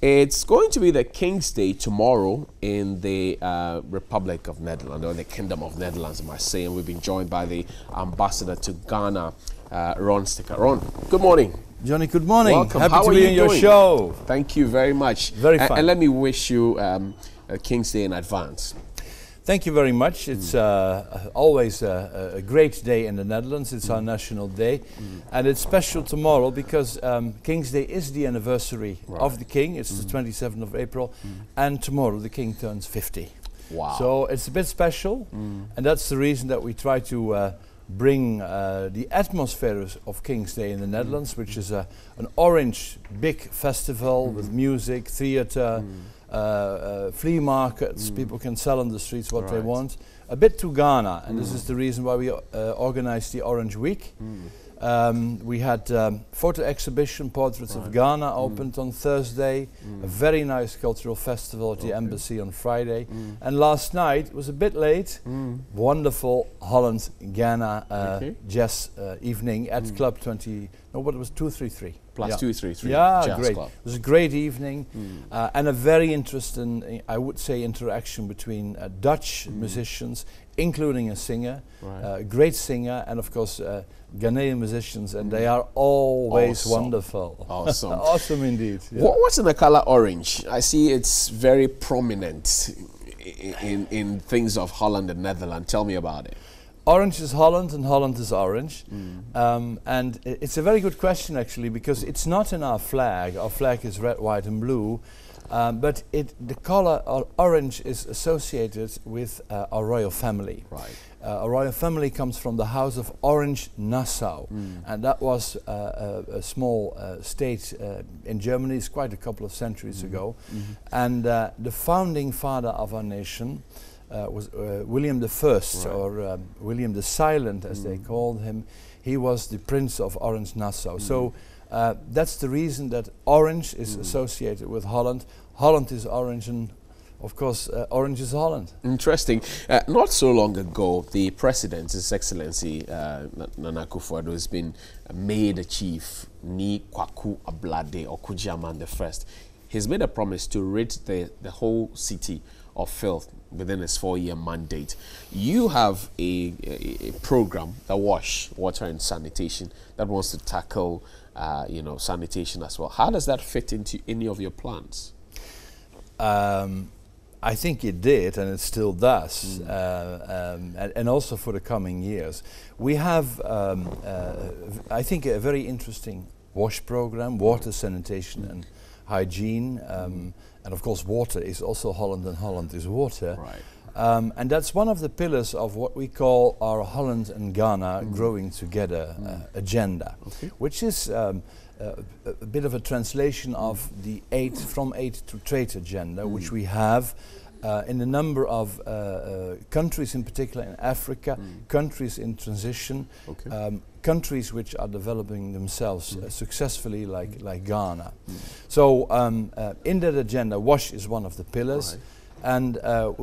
It's going to be the King's Day tomorrow in the Republic of Netherlands, or the Kingdom of Netherlands, I must say. And we've been joined by the ambassador to Ghana, Ron Sticker. Ron, good morning. Johnny, good morning. Welcome. Happy How to are be you in your doing? show. Thank you very much. Very fun. And let me wish you a King's Day in advance. Thank you very much. It's always a great day in the Netherlands. It's our national day. And it's special tomorrow because King's Day is the anniversary of the King. It's the 27th of April. And tomorrow the King turns 50. Wow. So it's a bit special. And that's the reason that we try to bring the atmosphere of King's Day in the Netherlands, which is an orange big festival with music, theatre, flea markets. People can sell on the streets what they want. A bit to Ghana, and this is the reason why we organized the Orange Week. We had photo exhibition, Portraits of Ghana, opened on Thursday. A very nice cultural festival at the embassy on Friday. And last night was a bit late. Wonderful Holland-Ghana jazz evening at Club 20. No, what it was 233. Plus 233. Yeah, Jazz great. Club. It was a great evening and a very interesting, I would say, interaction between Dutch musicians, including a singer, a great singer, and of course Ghanaian musicians, and they are always wonderful. Awesome. Awesome indeed. Yeah. What's in the color orange? I see it's very prominent in things of Holland and Netherlands. Tell me about it. Orange is Holland and Holland is orange. And it's a very good question actually, because it's not in our flag. Our flag is red, white and blue. But the color orange is associated with our royal family. Right. Our royal family comes from the House of Orange-Nassau. And that was a small state in Germany. It's quite a couple of centuries ago. And the founding father of our nation was William I, or William the Silent, as they called him. He was the Prince of Orange-Nassau. So that's the reason that orange is associated with Holland. Holland is orange, and of course, orange is Holland. Interesting. Not so long ago, the President, His Excellency Nana Akufo-Addo, has been made a chief, Ni Kwaku Ablade or Kujaman I. He's made a promise to rid the whole city of filth within his 4-year mandate. You have a program, the WASH, Water and Sanitation, that wants to tackle sanitation as well. How does that fit into any of your plans? I think it did, and it still does, and also for the coming years. We have, I think, a very interesting WASH program, water, sanitation and hygiene, and of course water is also Holland, and Holland is water. Right. And that's one of the pillars of what we call our Holland and Ghana Growing Together agenda, which is a bit of a translation of the From Aid to Trade agenda, which we have in a number of countries, in particular in Africa, countries in transition, countries which are developing themselves successfully, like Ghana. So in that agenda, WASH is one of the pillars. And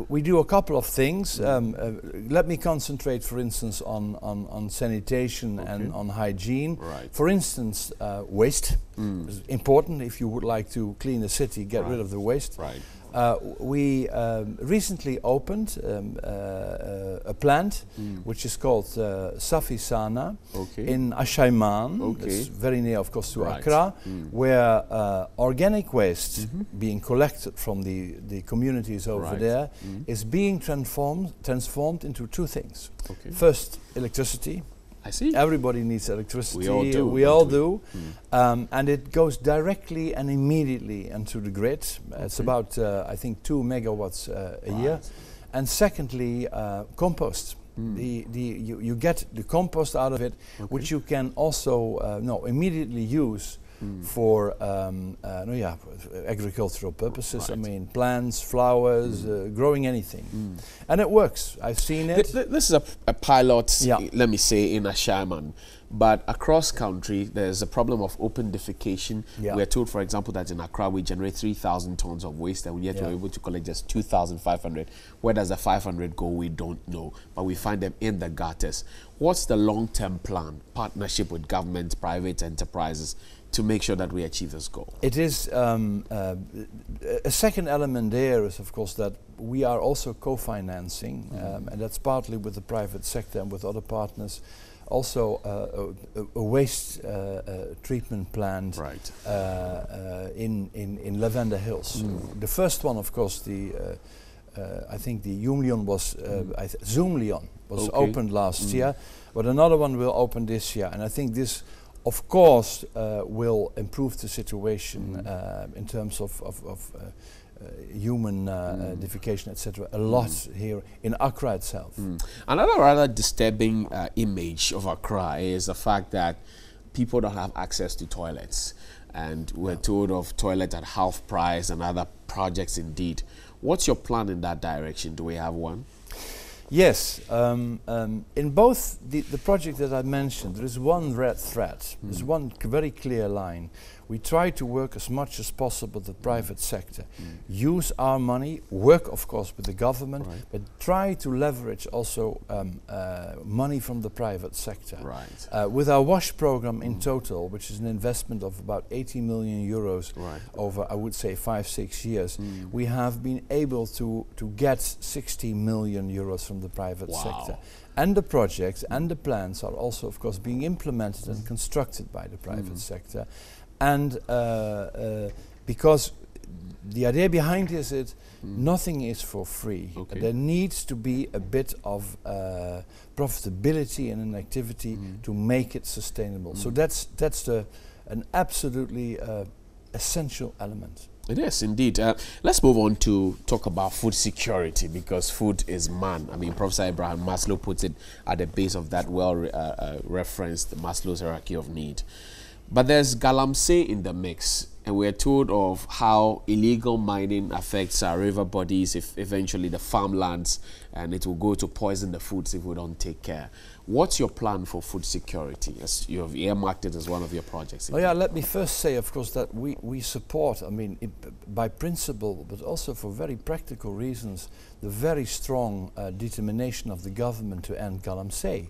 we do a couple of things. Let me concentrate, for instance, on sanitation and on hygiene. For instance, waste is important. If you would like to clean a city, get rid of the waste. We recently opened a plant which is called Safisana in Ashaiman. It's very near, of course, to Accra, where organic waste being collected from the communities over there is being transformed into two things. First, electricity. I see. Everybody needs electricity. We all do. We all do. And it goes directly and immediately into the grid. It's about, I think, 2 megawatts a year. And secondly, compost. You get the compost out of it, which you can also immediately use for agricultural purposes. I mean, plants, flowers, growing anything. And it works. I've seen it. This is a pilot, let me say, in Ashaiman. But across country, there's a problem of open defecation. We're told, for example, that in Accra, we generate 3,000 tons of waste, and yet we're able to collect just 2,500. Where does the 500 go? We don't know. But we find them in the gutters. What's the long-term plan, partnership with government, private enterprises, to make sure that we achieve this goal? It is a second element there is, of course, that we are also co-financing, and that's partly with the private sector and with other partners. Also, a waste treatment plant in Lavender Hills. The first one, of course, I think the Zoomlion was opened last year, but another one will open this year, and I think this, of course, will improve the situation in terms of human defecation, etc. a lot here in Accra itself. Another rather disturbing image of Accra is the fact that people don't have access to toilets, and we're told of toilets at half price and other projects indeed. What's your plan in that direction? Do we have one? Yes, in both the project that I mentioned, there is one red thread. There's one very clear line. We try to work as much as possible with the private sector. Use our money, work of course with the government, but try to leverage also money from the private sector. With our WASH program in total, which is an investment of about 80 million euros over, I would say, 5-6 years, we have been able to get 60 million euros from the private sector. And the projects and the plans are also, of course, being implemented and constructed by the private sector. And because the idea behind this is nothing is for free. There needs to be a bit of profitability in an activity to make it sustainable. So that's an absolutely essential element. It is indeed. Let's move on to talk about food security, because food is man. I mean, Professor Abraham Maslow puts it at the base of that referenced Maslow's hierarchy of need. But there's galamsey in the mix, and we're told of how illegal mining affects our river bodies, if eventually the farmlands, and it will go to poison the foods if we don't take care. What's your plan for food security? As you have earmarked it as one of your projects. Oh yeah, let me first say, of course, that we support, I mean, by principle, but also for very practical reasons, the very strong determination of the government to end galamsey.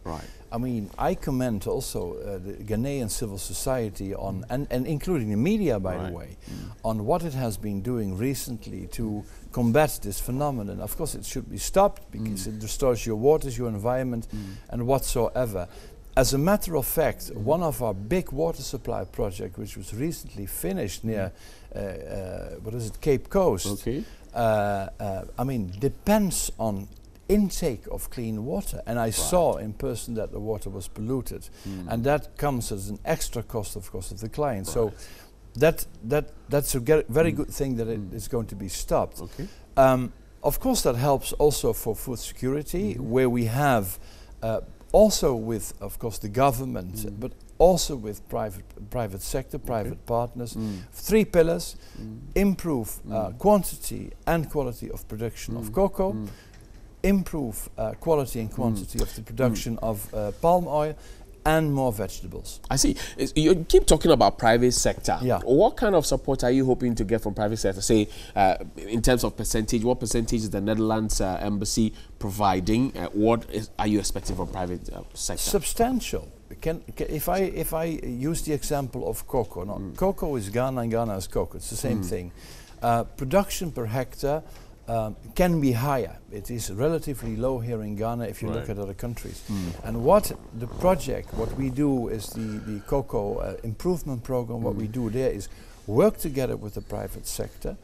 I mean, I commend also the Ghanaian civil society on, and including the media, by the way, on what it has been doing recently to combat this phenomenon. Of course, it should be stopped because it destroys your waters, your environment, and whatsoever. As a matter of fact, one of our big water supply projects, which was recently finished near, Cape Coast, I mean, depends on intake of clean water, and I saw in person that the water was polluted, and that comes as an extra cost, of course, of the client. So that's a very good thing that it is going to be stopped. Of course, that helps also for food security, where we have also with, of course, the government, but also with private sector, private partners. 3 pillars: improve quantity and quality of production of cocoa, improve quality and quantity of the production of palm oil, and more vegetables. I see. You keep talking about private sector. What kind of support are you hoping to get from private sector? Say, in terms of percentage, what percentage is the Netherlands embassy providing? What are you expecting from private sector? Substantial. If I use the example of cocoa, cocoa is Ghana and Ghana is cocoa. It's the same thing. Production per hectare can be higher. It is relatively low here in Ghana if you look at other countries. And what we do is the cocoa improvement program. What we do there is work together with the private sector.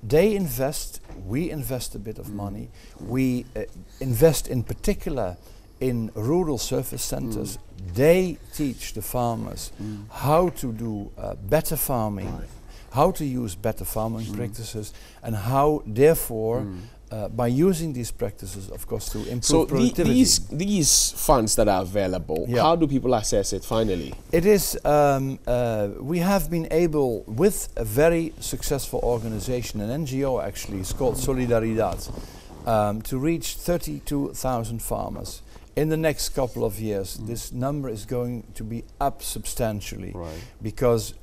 They invest, we invest a bit of money. We invest in particular in rural service centers. They teach the farmers how to do better farming, how to use better farming practices, and how, therefore, by using these practices, of course, to improve productivity. These funds that are available, how do people access it finally? It is, we have been able, with a very successful organization, an NGO actually, it's called Asiedu-Dartey, to reach 32,000 farmers. In the next couple of years, this number is going to be up substantially, because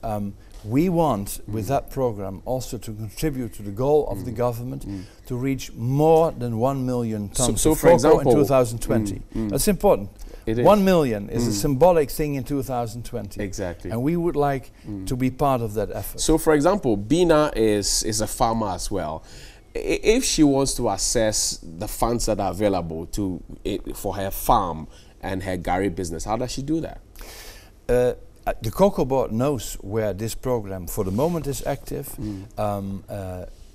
we want, with that program, also to contribute to the goal of the government to reach more than 1 million tons of cocoa in 2020. That's important. It is. 1 million is a symbolic thing in 2020. Exactly. And we would like to be part of that effort. So, for example, Bina is a farmer as well. If she wants to assess the funds that are available for her farm and her Gary business, how does she do that? The Cocoa Board knows where this program for the moment is active.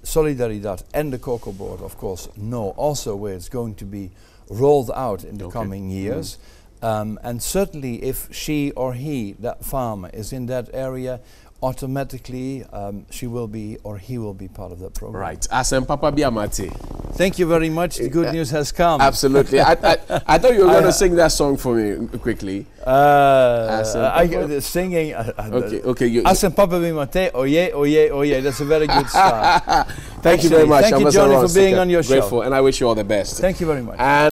Asiedu-Dartey and the Cocoa Board, of course, know also where it's going to be rolled out in the coming years. And certainly if she or he, that farmer, is in that area, automatically she will be or he will be part of that program. Right. Asem Papa Biamati. Thank you very much. The good news has come. Absolutely. I thought you were going to sing that song for me quickly. The singing. Okay. Asem Papa Biamati. Oye, oye, oye. That's a very good start. Thank you very much. Thank you, Johnny, for being on your show. Grateful, and I wish you all the best. Thank you very much. And